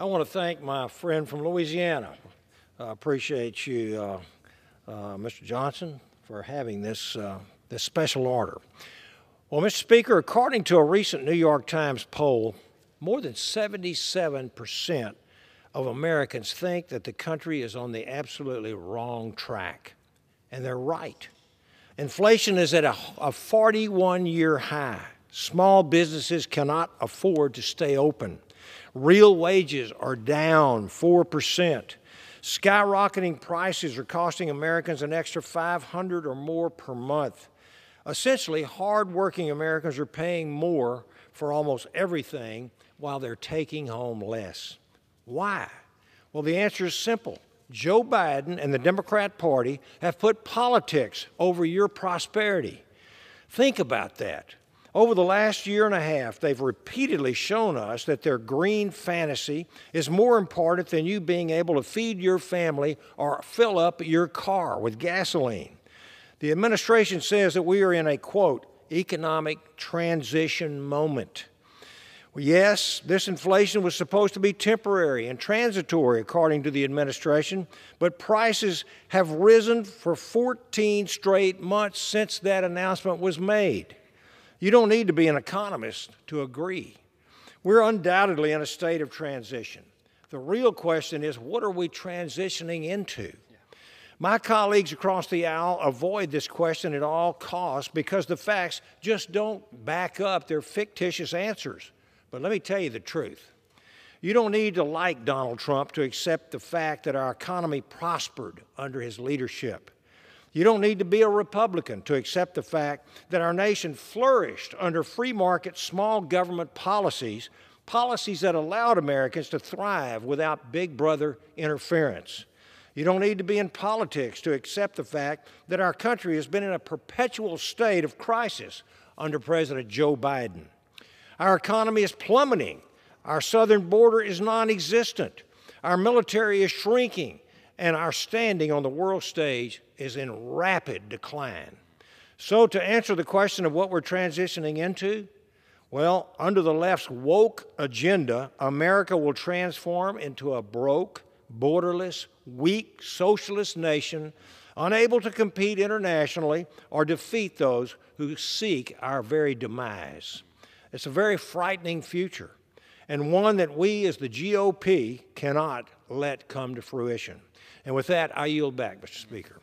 I want to thank my friend from Louisiana. I appreciate you, Mr. Johnson, for having this special order. Well, Mr. Speaker, according to a recent New York Times poll, more than 77% of Americans think that the country is on the absolutely wrong track. And they're right. Inflation is at a 41-year high. Small businesses cannot afford to stay open. Real wages are down 4%. Skyrocketing prices are costing Americans an extra $500 or more per month. Essentially, hardworking Americans are paying more for almost everything while they're taking home less. Why? Well, the answer is simple. Joe Biden and the Democrat Party have put politics over your prosperity. Think about that. Over the last year and a half, they've repeatedly shown us that their green fantasy is more important than you being able to feed your family or fill up your car with gasoline. The administration says that we are in a, quote, economic transition moment. Well, yes, this inflation was supposed to be temporary and transitory, according to the administration, but prices have risen for 14 straight months since that announcement was made. You don't need to be an economist to agree. We're undoubtedly in a state of transition. The real question is, what are we transitioning into? My colleagues across the aisle avoid this question at all costs because the facts just don't back up their fictitious answers. But let me tell you the truth. You don't need to like Donald Trump to accept the fact that our economy prospered under his leadership. You don't need to be a Republican to accept the fact that our nation flourished under free market, small government policies that allowed Americans to thrive without big brother interference. You don't need to be in politics to accept the fact that our country has been in a perpetual state of crisis under President Joe Biden. Our economy is plummeting. Our southern border is non-existent. Our military is shrinking. And our standing on the world stage is in rapid decline. So to answer the question of what we're transitioning into, well, under the left's woke agenda, America will transform into a broke, borderless, weak, socialist nation, unable to compete internationally or defeat those who seek our very demise. It's a very frightening future, and one that we as the GOP cannot let come to fruition. And with that, I yield back, Mr. Speaker.